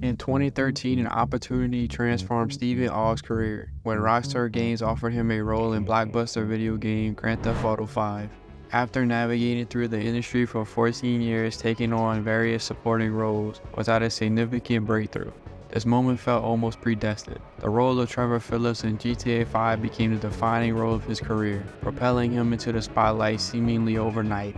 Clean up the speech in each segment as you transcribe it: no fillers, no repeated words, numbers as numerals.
In 2013, an opportunity transformed Steven Ogg's career when Rockstar Games offered him a role in blockbuster video game Grand Theft Auto 5. After navigating through the industry for 14 years, taking on various supporting roles without a significant breakthrough, this moment felt almost predestined. The role of Trevor Philips in GTA 5 became the defining role of his career, propelling him into the spotlight seemingly overnight.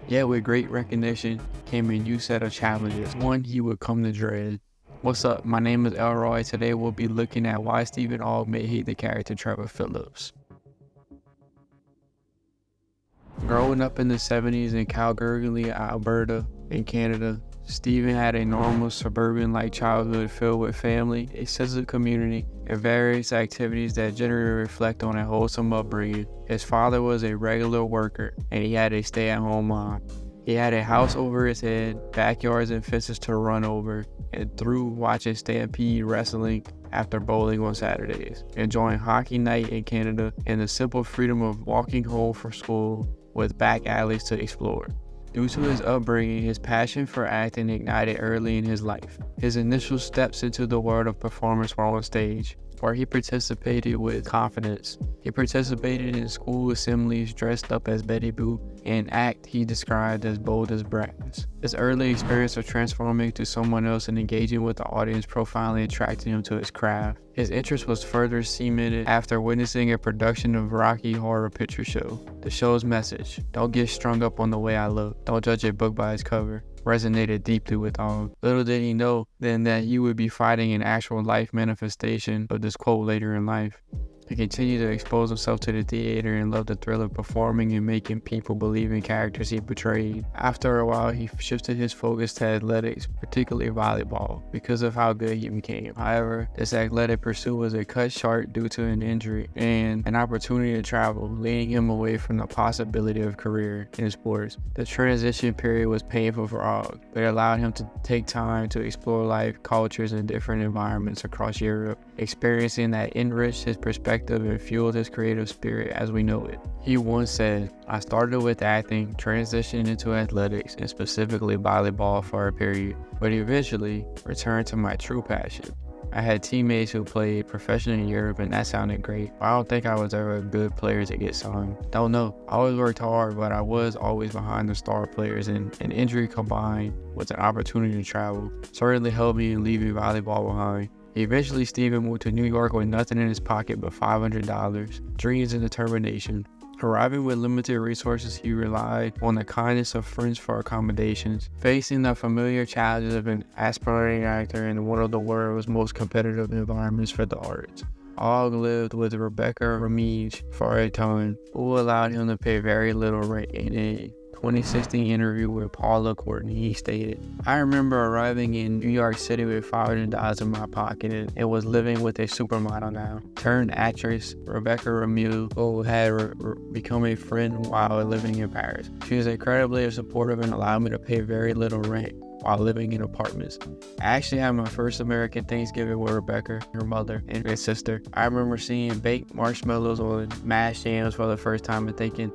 Yet with great recognition came a new set of challenges, one he would come to dread. What's up? My name is Elroy. Today we'll be looking at why Steven Ogg may hate the character Trevor Philips. Growing up in the 70s in Calgary, Alberta, in Canada, Steven had a normal suburban-like childhood filled with family, a sense of community, and various activities that generally reflect on a wholesome upbringing. His father was a regular worker, and he had a stay-at-home mom. He had a house over his head, backyards and fences to run over, and through watching Stampede Wrestling after bowling on Saturdays, enjoying hockey night in Canada, and the simple freedom of walking home from school with back alleys to explore. Due to his upbringing, his passion for acting ignited early in his life. His initial steps into the world of performance were on stage, where he participated with confidence. He participated in school assemblies dressed up as Betty Boop, and act he described as bold as brass. His early experience of transforming to someone else and engaging with the audience profoundly attracted him to his craft. His interest was further cemented after witnessing a production of Rocky Horror Picture Show. The show's message, "Don't get strung up on the way I look, don't judge a book by its cover," resonated deeply with Ogg. Little did he know then that he would be fighting an actual life manifestation of this quote later in life. He continued to expose himself to the theater and loved the thrill of performing and making people believe in characters he portrayed. After a while, he shifted his focus to athletics, particularly volleyball, because of how good he became. However, this athletic pursuit was cut short due to an injury and an opportunity to travel, leading him away from the possibility of a career in sports. The transition period was painful for Ogg, but it allowed him to take time to explore life, cultures, and different environments across Europe, experiencing that enriched his perspective and fueled his creative spirit as we know it. He once said, "I started with acting, transitioned into athletics, and specifically volleyball for a period, but eventually returned to my true passion. I had teammates who played professionally in Europe and that sounded great, but I don't think I was ever a good player to get signed. Don't know. I always worked hard, but I was always behind the star players, and an injury combined with an opportunity to travel certainly helped me in leaving volleyball behind." Eventually, Steven moved to New York with nothing in his pocket but $500, dreams and determination. Arriving with limited resources, he relied on the kindness of friends for accommodations, facing the familiar challenges of an aspiring actor in one of the world's most competitive environments for the arts. Ogg lived with Rebecca Ramige for a time, who allowed him to pay very little rent. In a 2016 interview with Paula Courtney, he stated, "I remember arriving in New York City with $500 in my pocket and was living with a supermodel now, turned actress Rebecca Ramige, who had become a friend while living in Paris. She was incredibly supportive and allowed me to pay very little rent while living in apartments. I actually had my first American Thanksgiving with Rebecca, her mother, and her sister. I remember seeing baked marshmallows on mashed yams for the first time and thinking,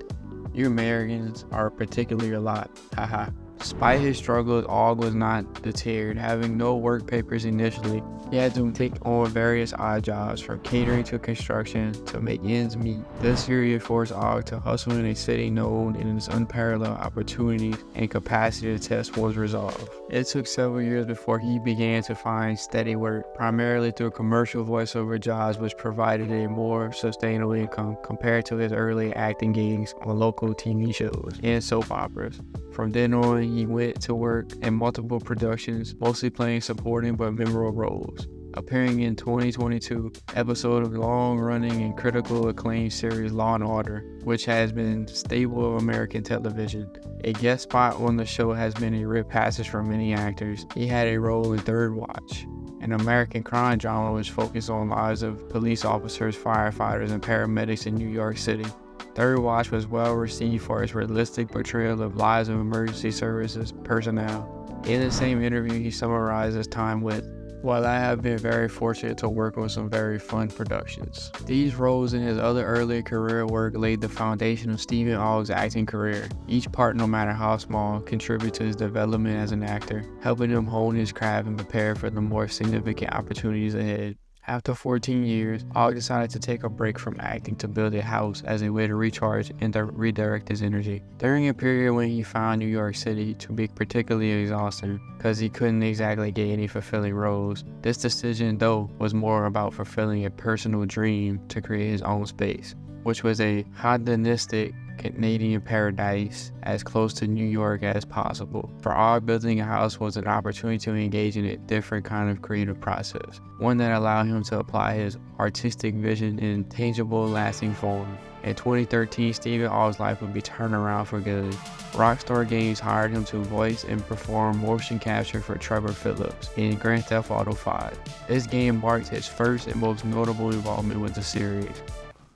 you Americans are particularly a lot, haha." Despite his struggles, Ogg was not deterred. Having no work papers initially, he had to take on various odd jobs, from catering to construction, to make ends meet. This period forced Ogg to hustle in a city known in its unparalleled opportunities and capacity to test one's resolve. It took several years before he began to find steady work, primarily through commercial voiceover jobs, which provided a more sustainable income compared to his early acting gigs on local TV shows and soap operas. From then on, he went to work in multiple productions, mostly playing supporting but memorable roles, appearing in 2022 episode of long-running and critical acclaimed series Law & Order, which has been staple of American television. A guest spot on the show has been a rite of passage for many actors. He had a role in Third Watch, an American crime drama which focused on lives of police officers, firefighters, and paramedics in New York City. Third Watch was well received for its realistic portrayal of lives of emergency services personnel. In the same interview, he summarized his time with while I have been very fortunate to work on some very fun productions. These roles in his other earlier career work laid the foundation of Steven Ogg's acting career. Each part, no matter how small, contributed to his development as an actor, helping him hone his craft and prepare for the more significant opportunities ahead. After 14 years, Ogg decided to take a break from acting to build a house as a way to recharge and redirect his energy. During a period when he found New York City to be particularly exhausting because he couldn't exactly get any fulfilling roles, this decision though was more about fulfilling a personal dream to create his own space, which was a hedonistic Canadian paradise as close to New York as possible. For Ogg, building a house was an opportunity to engage in a different kind of creative process, one that allowed him to apply his artistic vision in tangible, lasting form. In 2013, Steven Ogg's life would be turned around for good. Rockstar Games hired him to voice and perform motion capture for Trevor Philips in Grand Theft Auto 5. This game marked his first and most notable involvement with the series.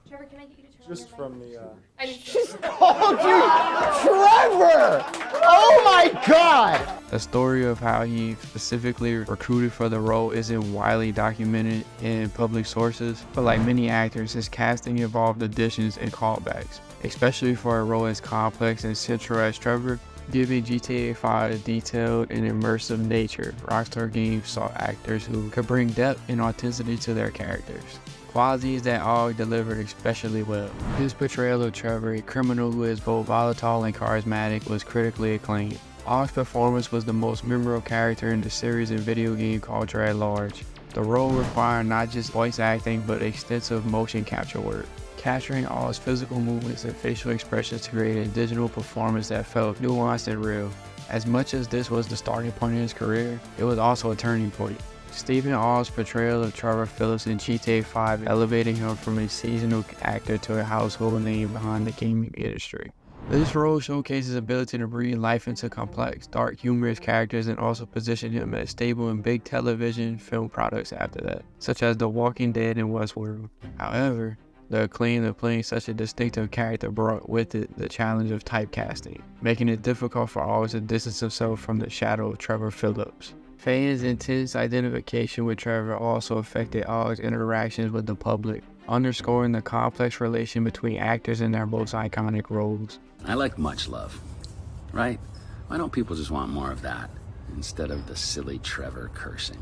Trevor, can I get you to turn Just from the, She's called you Trevor! Oh my God! The story of how he specifically recruited for the role isn't widely documented in public sources, but like many actors, his casting involved additions and callbacks, especially for a role as complex and central as Trevor. Giving GTA 5 a detailed and immersive nature, Rockstar Games sought actors who could bring depth and authenticity to their characters, qualities that Ogg delivered especially well. His portrayal of Trevor, a criminal who is both volatile and charismatic, was critically acclaimed. Ogg's performance was the most memorable character in the series and video game culture at large. The role required not just voice acting but extensive motion capture work, capturing Ogg's physical movements and facial expressions to create a digital performance that felt nuanced and real. As much as this was the starting point in his career, it was also a turning point. Steven Ogg's portrayal of Trevor Philips in GTA 5 elevated him from a seasonal actor to a household name behind the gaming industry. This role showcased his ability to breathe life into complex, dark, humorous characters and also positioned him as stable in big television film products after that, such as The Walking Dead and Westworld. However, the acclaim of playing such a distinctive character brought with it the challenge of typecasting, making it difficult for Ogg to distance himself from the shadow of Trevor Philips. Fans' intense identification with Trevor also affected Ogg's interactions with the public, underscoring the complex relation between actors in their most iconic roles. I like much love, right? Why don't people just want more of that instead of the silly Trevor cursing?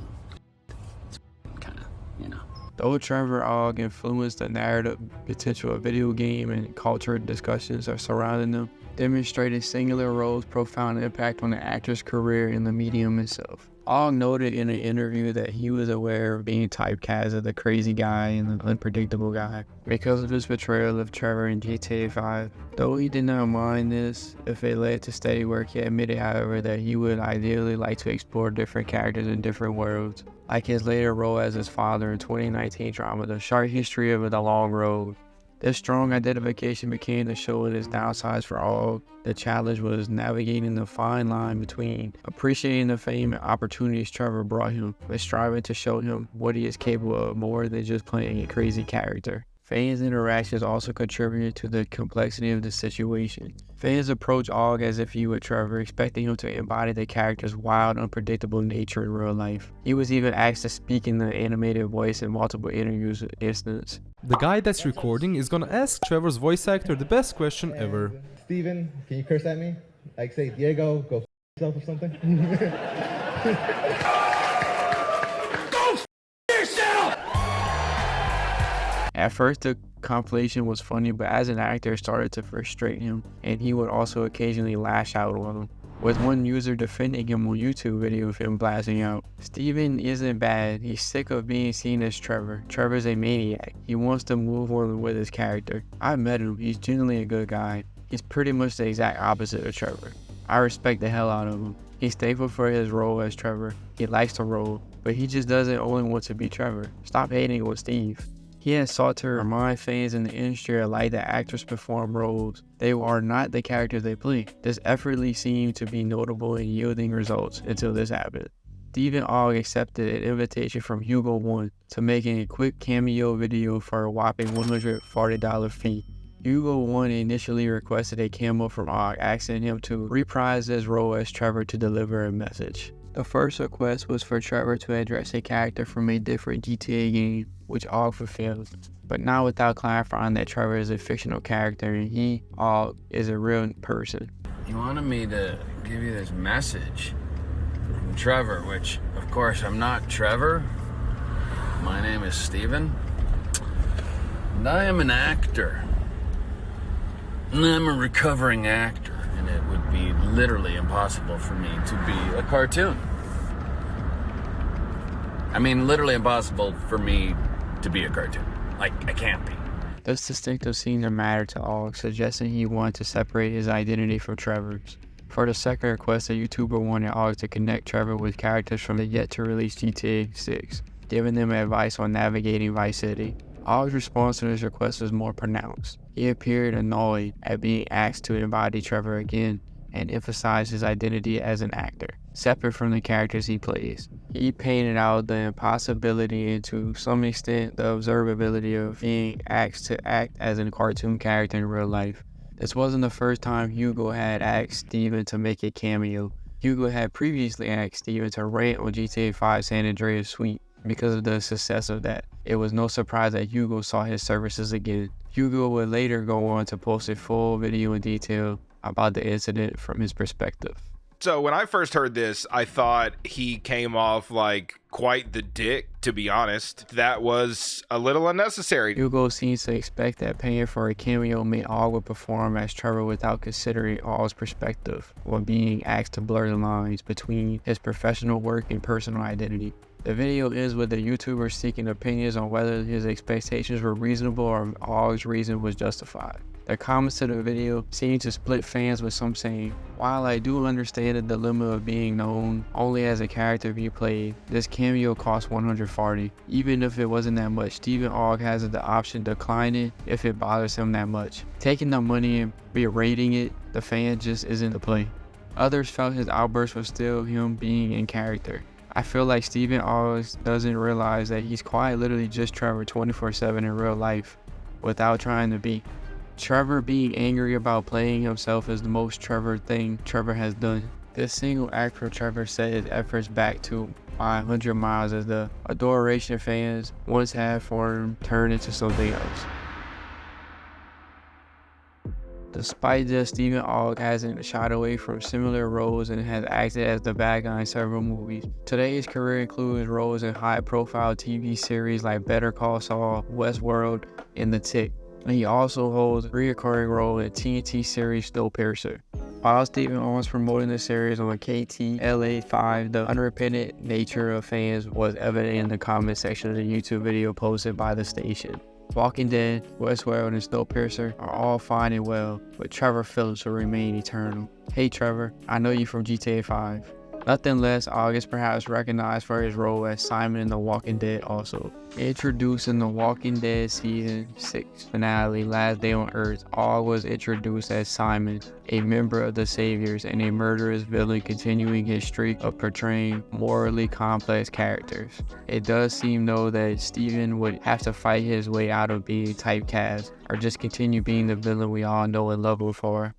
It's kind of, you know. Though Trevor Ogg influenced the narrative potential of video game and culture discussions surrounding them, demonstrated singular roles' profound impact on the actor's career and the medium itself. Ogg noted in an interview that he was aware of being typecast as the crazy guy and the unpredictable guy because of his portrayal of Trevor in GTA 5. Though he did not mind this if it led to steady work, he admitted, however, that he would ideally like to explore different characters in different worlds, like his later role as his father in 2019 drama The Short History of the Long Road. This strong identification became the show and its downsides for Ogg. The challenge was navigating the fine line between appreciating the fame and opportunities Trevor brought him, but striving to show him what he is capable of more than just playing a crazy character. Fans' interactions also contributed to the complexity of the situation. Fans approached Ogg as if he were Trevor, expecting him to embody the character's wild, unpredictable nature in real life. He was even asked to speak in the animated voice in multiple interviews instance. the guy that's recording is gonna ask Trevor's voice actor the best question ever. Steven, can you curse at me? Like say, Diego, go f yourself or something? At first, the compilation was funny, but as an actor, it started to frustrate him, and he would also occasionally lash out on him, with one user defending him on YouTube video of him blasting out. Steven isn't bad. He's sick of being seen as Trevor. Trevor's a maniac. He wants to move on with his character. I met him. He's genuinely a good guy. He's pretty much the exact opposite of Trevor. I respect the hell out of him. He's thankful for his role as Trevor. He likes the role, but he just doesn't only want to be Trevor. Stop hating on Steve. He has sought to remind fans in the industry alike that actors perform roles. They are not the characters they play. This effortlessly seemed to be notable in yielding results until this happened. Steven Ogg accepted an invitation from Hugo One to making a quick cameo video for a whopping $140 fee. Hugo One initially requested a cameo from Ogg, asking him to reprise his role as Trevor to deliver a message. The first request was for Trevor to address a character from a different GTA game, which Ogg fulfilled, but not without clarifying that Trevor is a fictional character and he, Ogg, is a real person. You wanted me to give you this message from Trevor, which, of course, I'm not Trevor. My name is Steven, and I am an actor. And I'm a recovering actor, and it would be literally impossible for me to be a cartoon. I mean, literally impossible for me to be a cartoon. Like, I can't be. This distinctive seemed to matter to Ogg, suggesting he wanted to separate his identity from Trevor's. For the second request, the YouTuber wanted Ogg to connect Trevor with characters from the yet-to-release GTA 6, giving them advice on navigating Vice City. Ogg's response to this request was more pronounced. He appeared annoyed at being asked to embody Trevor again and emphasized his identity as an actor, separate from the characters he plays. He painted out the impossibility and to some extent the observability of being asked to act as a cartoon character in real life. This wasn't the first time Hugo had asked Steven to make a cameo. Hugo had previously asked Steven to rant on GTA 5 San Andreas Suite. Because of the success of that, it was no surprise that Hugo saw his services again. Hugo would later go on to post a full video in detail about the incident from his perspective. So when I first heard this, I thought he came off like quite the dick, to be honest. That was a little unnecessary. Hugo seems to expect that paying for a cameo meant Ogg would perform as Trevor without considering Ogg's perspective or being asked to blur the lines between his professional work and personal identity. The video ends with the YouTuber seeking opinions on whether his expectations were reasonable or Ogg's reason was justified. The comments to the video seem to split fans, with some saying, "While I do understand the dilemma of being known only as a character being played, this cameo cost $140. Even if it wasn't that much, Steven Ogg has the option to decline it if it bothers him that much. Taking the money and berating it, the fan just isn't the play." Others felt his outburst was still him being in character. I feel like Steven Ogg doesn't realize that he's quite literally just Trevor 24/7 in real life, without trying to be. Trevor being angry about playing himself is the most Trevor thing Trevor has done. This single act for Trevor set his efforts back to 500 miles as the adoration fans once had for him turned into something else. Despite this, Steven Ogg hasn't shied away from similar roles and has acted as the bad guy in several movies. Today, his career includes roles in high-profile TV series like Better Call Saul, Westworld, and The Tick. And he also holds a recurring role in TNT series Snowpiercer. While Steven Ogg was promoting the series on KTLA5, the unrepentant nature of fans was evident in the comment section of the YouTube video posted by the station. Walking Dead, Westworld, and Snowpiercer are all fine and well, but Trevor Philips will remain eternal. Hey Trevor, I know you from GTA 5. Nothing less, Ogg is perhaps recognized for his role as Simon in The Walking Dead also. Introduced in The Walking Dead Season 6 finale, Last Day on Earth, Ogg was introduced as Simon, a member of the Saviors and a murderous villain continuing his streak of portraying morally complex characters. It does seem though that Steven would have to fight his way out of being typecast, or just continue being the villain we all know and love him for.